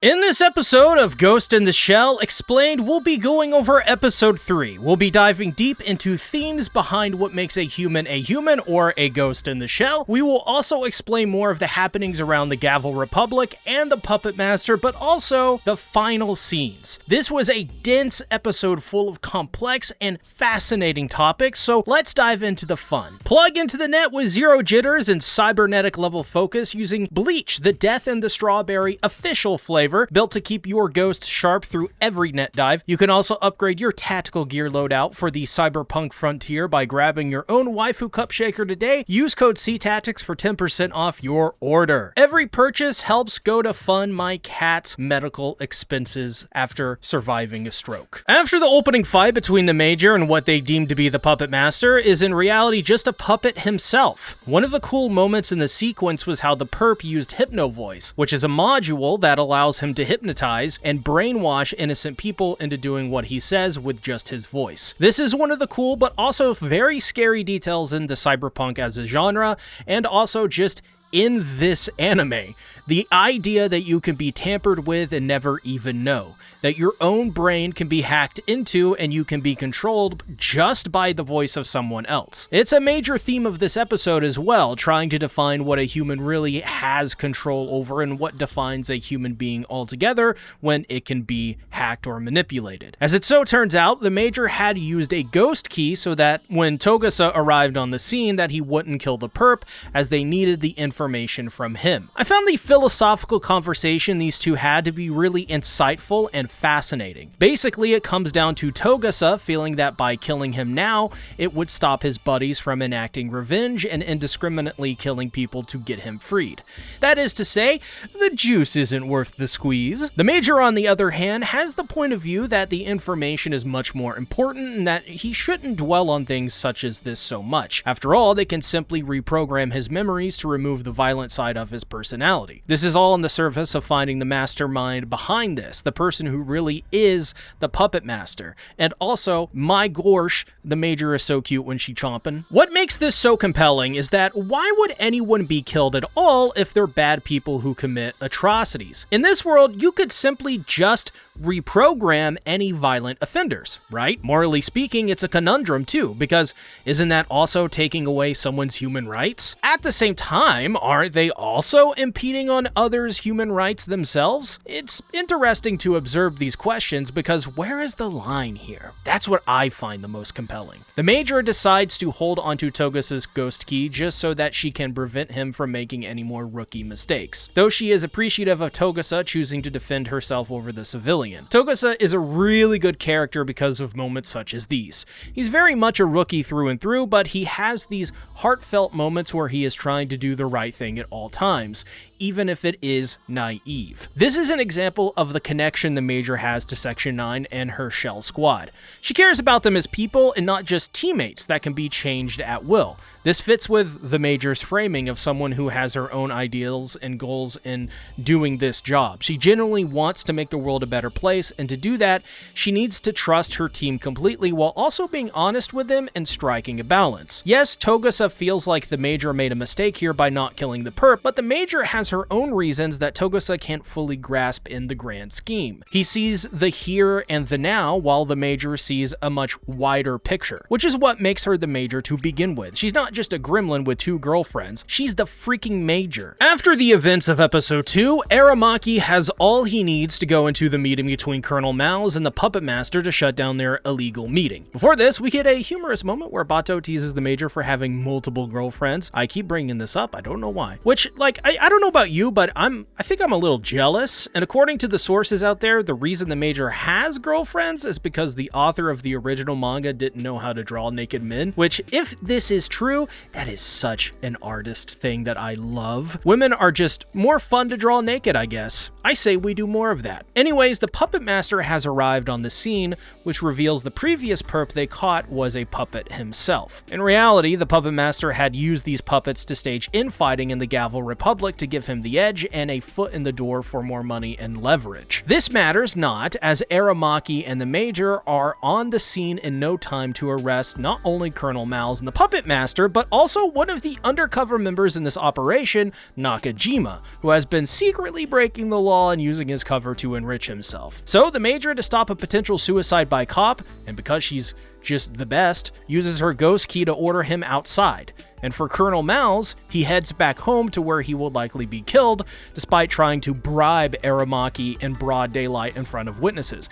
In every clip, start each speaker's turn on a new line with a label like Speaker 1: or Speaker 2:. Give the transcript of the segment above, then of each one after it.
Speaker 1: In this episode of Ghost in the Shell Explained, we'll be going over episode 3. We'll be diving deep into themes behind what makes a human or a ghost in the shell. We will also explain more of the happenings around the Gavel Republic and the Puppet Master, but also the final scenes. This was a dense episode full of complex and fascinating topics, so let's dive into the fun. Plug into the net with zero jitters and cybernetic level focus using Bleach, the Death and the Strawberry official flavor, built to keep your ghost sharp through every net dive. You can also upgrade your tactical gear loadout for the Cyberpunk frontier by grabbing your own waifu cup shaker today. Use code SeaTactics for 10% off your order. Every purchase helps go to fund my cat's medical expenses after surviving a stroke. After the opening fight between the Major and what they deem to be the Puppet Master is in reality just a puppet himself. One of the cool moments in the sequence was how the perp used Hypno-Voice, which is a module that allows him to hypnotize and brainwash innocent people into doing what he says with just his voice. This is one of the cool but also very scary details in the Cyberpunk as a genre, and also just in this anime. The idea that you can be tampered with and never even know. That your own brain can be hacked into and you can be controlled just by the voice of someone else. It's a major theme of this episode as well, trying to define what a human really has control over and what defines a human being altogether when it can be hacked or manipulated. As it so turns out, the Major had used a ghost key so that when Togusa arrived on the scene that he wouldn't kill the perp, as they needed the information from him. I found the philosophical conversation these two had to be really insightful and fascinating. Basically, it comes down to Togusa feeling that by killing him now, it would stop his buddies from enacting revenge and indiscriminately killing people to get him freed. That is to say, the juice isn't worth the squeeze. The Major, on the other hand, has the point of view that the information is much more important and that he shouldn't dwell on things such as this so much. After all, they can simply reprogram his memories to remove the violent side of his personality. This is all on the surface of finding the mastermind behind this, the person who really is the Puppet Master. And also, my gosh, the Major is so cute when she chomping. What makes this so compelling is that why would anyone be killed at all if they're bad people who commit atrocities? In this world, you could simply just reprogram any violent offenders, right? Morally speaking, it's a conundrum too, because isn't that also taking away someone's human rights? At the same time, aren't they also impeding on others' human rights themselves? It's interesting to observe these questions because where is the line here? That's what I find the most compelling. The Major decides to hold onto Togusa's ghost key just so that she can prevent him from making any more rookie mistakes. Though she is appreciative of Togusa choosing to defend herself over the civilian. Togusa is a really good character because of moments such as these. He's very much a rookie through and through, but he has these heartfelt moments where he is trying to do the right thing at all times, even if it is naive. This is an example of the connection the Major has to Section 9 and her Shell Squad. She cares about them as people and not just teammates that can be changed at will. This fits with the Major's framing of someone who has her own ideals and goals in doing this job. She genuinely wants to make the world a better place, and to do that, she needs to trust her team completely while also being honest with them and striking a balance. Yes, Togusa feels like the Major made a mistake here by not killing the perp, but the Major has her own reasons that Togusa can't fully grasp in the grand scheme. He sees the here and the now, while the Major sees a much wider picture, which is what makes her the Major to begin with. She's not just a gremlin with 2 girlfriends, she's the freaking Major. After the events of episode 2, Aramaki has all he needs to go into the meeting between Colonel Mouse and the Puppet Master to shut down their illegal meeting. Before this, we get a humorous moment where Bato teases the Major for having multiple girlfriends. I keep bringing this up, I don't know why. Which, like, I don't know about you, but I think I'm a little jealous, and according to the sources out there, the reason the Major has girlfriends is because the author of the original manga didn't know how to draw naked men, which, if this is true, that is such an artist thing that I love. Women are just more fun to draw naked, I guess. I say we do more of that. Anyways, the Puppet Master has arrived on the scene, which reveals the previous perp they caught was a puppet himself. In reality, the Puppet Master had used these puppets to stage infighting in the Gavel Republic to give him the edge and a foot in the door for more money and leverage. This matters not, as Aramaki and the Major are on the scene in no time to arrest not only Colonel Miles and the Puppet Master, but also one of the undercover members in this operation, Nakajima, who has been secretly breaking the law and using his cover to enrich himself. So the Major, to stop a potential suicide by cop, and because she's just the best, uses her ghost key to order him outside. And for Colonel Miles, he heads back home to where he will likely be killed, despite trying to bribe Aramaki in broad daylight in front of witnesses.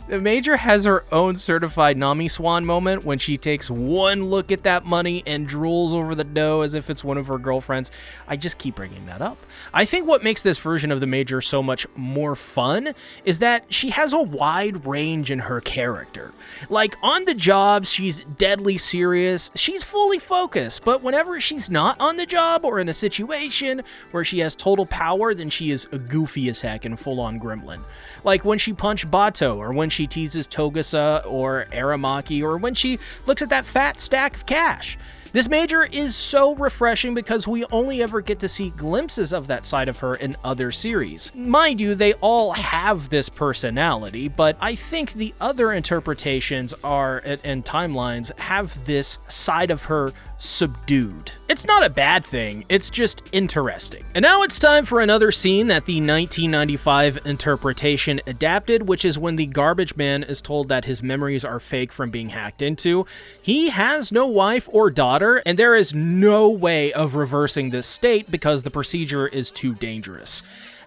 Speaker 1: The Major has her own certified Nami Swan moment when she takes one look at that money and drools over the dough as if it's one of her girlfriends. I just keep bringing that up. I think what makes this version of the Major so much more fun is that she has a wide range in her character. Like, on the job, she's deadly serious, she's fully focused, but whenever she's not on the job or in a situation where she has total power, then she is goofy as heck and full-on Gremlin. Like when she punched Bato, or when she teases Togusa or Aramaki, or when she looks at that fat stack of cash. This Major is so refreshing because we only ever get to see glimpses of that side of her in other series. Mind you, they all have this personality, but I think the other interpretations and timelines have this side of her subdued. It's not a bad thing, it's just interesting. And now it's time for another scene that the 1995 interpretation adapted, which is when the garbage man is told that his memories are fake from being hacked into. He has no wife or daughter, and there is no way of reversing this state because the procedure is too dangerous.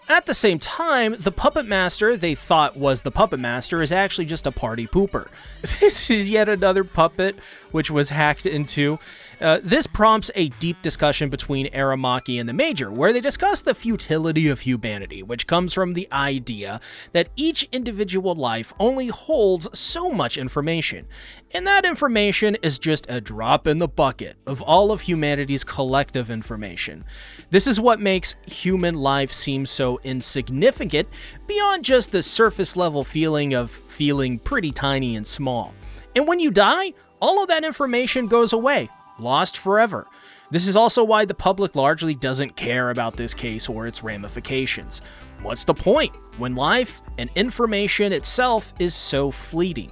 Speaker 1: At the same time, the Puppet Master they thought was the Puppet Master is actually just a party pooper. This is yet another puppet which was hacked into. This prompts a deep discussion between Aramaki and the Major, where they discuss the futility of humanity, which comes from the idea that each individual life only holds so much information, and that information is just a drop in the bucket of all of humanity's collective information. This is what makes human life seem so insignificant beyond just the surface level feeling of feeling pretty tiny and small. And when you die, all of that information goes away. Lost forever. This is also why the public largely doesn't care about this case or its ramifications. What's the point when life and information itself is so fleeting?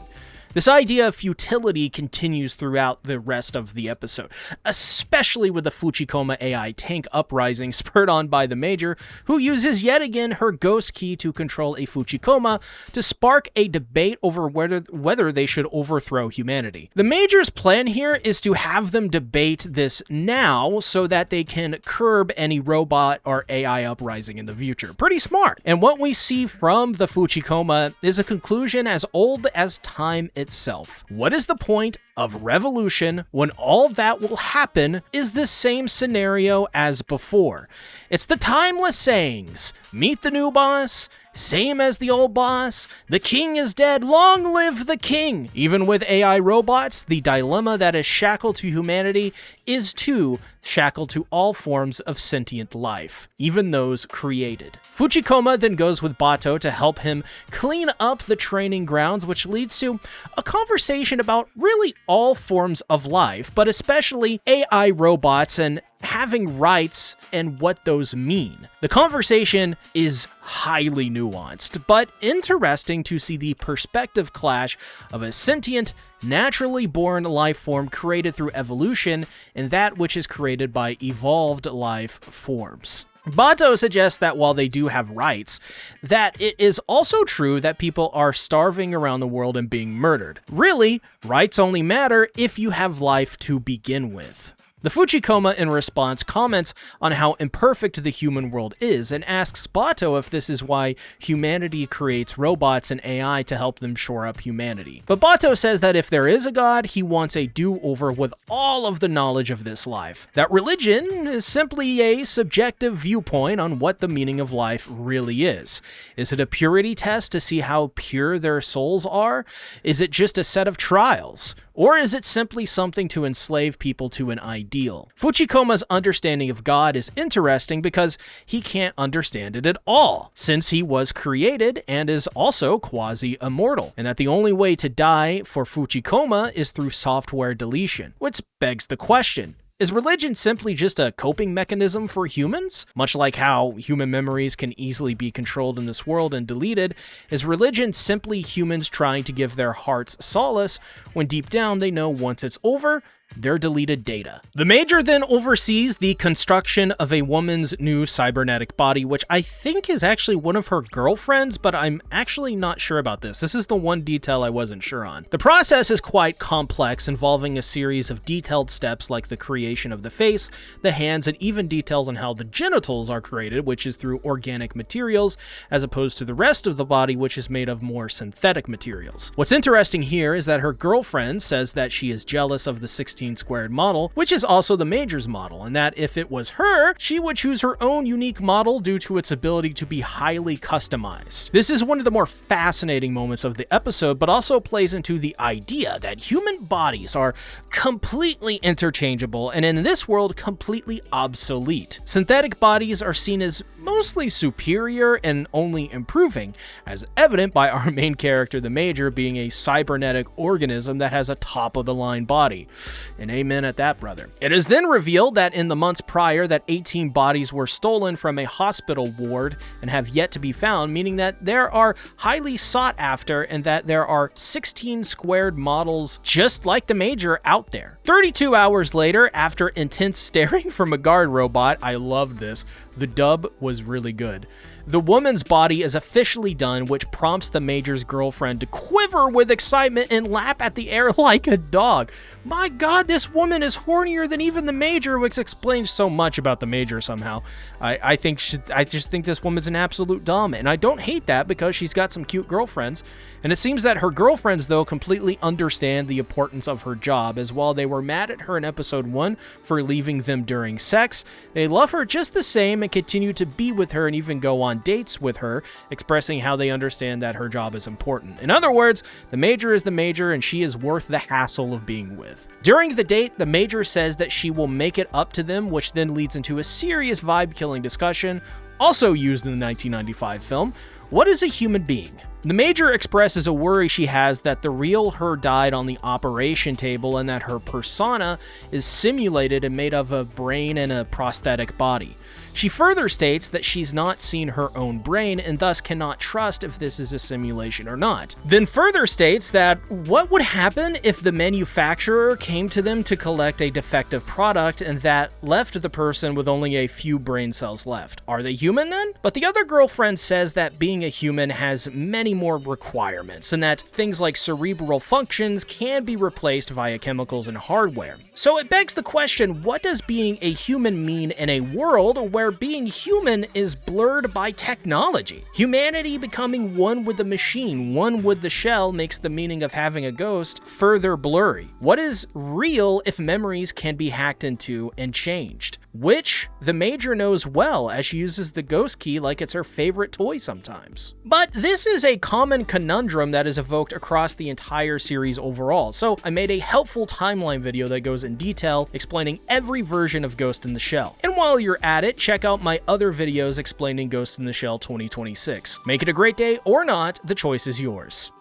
Speaker 1: This idea of futility continues throughout the rest of the episode, especially with the Fuchikoma AI tank Uprising spurred on by the Major, who uses yet again her ghost key to control a Fuchikoma to spark a debate over whether they should overthrow humanity. The Major's plan here is to have them debate this now so that they can curb any robot or AI uprising in the future. Pretty smart. And what we see from the Fuchikoma is a conclusion as old as time itself. What is the point of revolution when all that will happen is the same scenario as before? It's the timeless sayings. Meet the new boss, same as the old boss, the king is dead, long live the king. Even with AI robots, the dilemma that is shackled to humanity is too shackled to all forms of sentient life, even those created. Fuchikoma then goes with Bato to help him clean up the training grounds, which leads to a conversation about really all forms of life, but especially AI robots and having rights and what those mean. The conversation is highly nuanced, but interesting to see the perspective clash of a sentient, naturally born life form created through evolution and that which is created by evolved life forms. Bato suggests that while they do have rights, that it is also true that people are starving around the world and being murdered. Really, rights only matter if you have life to begin with. The Fuchikoma, in response, comments on how imperfect the human world is and asks Bato if this is why humanity creates robots and AI to help them shore up humanity. But Bato says that if there is a god, he wants a do-over with all of the knowledge of this life. That religion is simply a subjective viewpoint on what the meaning of life really is. Is it a purity test to see how pure their souls are? Is it just a set of trials? Or is it simply something to enslave people to an ideal? Fuchikoma's understanding of God is interesting because he can't understand it at all, since he was created and is also quasi-immortal, and that the only way to die for Fuchikoma is through software deletion, which begs the question, Is religion simply just a coping mechanism for humans? Much like how human memories can easily be controlled in this world and deleted, is religion simply humans trying to give their hearts solace when deep down they know once it's over, they're deleted data? The Major then oversees the construction of a woman's new cybernetic body, which I think is actually one of her girlfriends, but I'm actually not sure about this. This is the one detail I wasn't sure on. The process is quite complex, involving a series of detailed steps like the creation of the face, the hands, and even details on how the genitals are created, which is through organic materials, as opposed to the rest of the body, which is made of more synthetic materials. What's interesting here is that her girlfriend says that she is jealous of the 16 squared model, which is also the Major's model, and that if it was her, she would choose her own unique model due to its ability to be highly customized. This is one of the more fascinating moments of the episode, but also plays into the idea that human bodies are completely interchangeable and in this world completely obsolete. Synthetic bodies are seen as mostly superior and only improving, as evident by our main character, the Major, being a cybernetic organism that has a top-of-the-line body. And amen at that, brother. It is then revealed that in the months prior that 18 bodies were stolen from a hospital ward and have yet to be found, meaning that there are highly sought after and that there are 16 squared models just like the Major out there. 32 hours later, after intense staring from a guard robot, I loved this, the dub was really good. The woman's body is officially done, which prompts the Major's girlfriend to quiver with excitement and lap at the air like a dog. My god, this woman is hornier than even the Major, which explains so much about the Major somehow. I just think this woman's an absolute dumb, and I don't hate that because she's got some cute girlfriends. And it seems that her girlfriends, though, completely understand the importance of her job, as while they were mad at her in episode 1 for leaving them during sex, they love her just the same and continue to be with her and even go on dates with her, expressing how they understand that her job is important. In other words, the Major is the Major and she is worth the hassle of being with. During the date, the Major says that she will make it up to them, which then leads into a serious vibe-killing discussion, also used in the 1995 film. What is a human being? The Major expresses a worry she has that the real her died on the operation table and that her persona is simulated and made of a brain and a prosthetic body. She further states that she's not seen her own brain and thus cannot trust if this is a simulation or not. Then further states that what would happen if the manufacturer came to them to collect a defective product and that left the person with only a few brain cells left? Are they human then? But the other girlfriend says that being a human has many more requirements and that things like cerebral functions can be replaced via chemicals and hardware. So it begs the question, what does being a human mean in a world where being human is blurred by technology? Humanity becoming one with the machine, one with the shell, makes the meaning of having a ghost further blurry. What is real if memories can be hacked into and changed? Which the Major knows well, as she uses the ghost key like it's her favorite toy sometimes. But this is a common conundrum that is evoked across the entire series overall, so I made a helpful timeline video that goes in detail explaining every version of Ghost in the Shell. And while you're at it, check out my other videos explaining Ghost in the Shell 2026. Make it a great day or not, the choice is yours.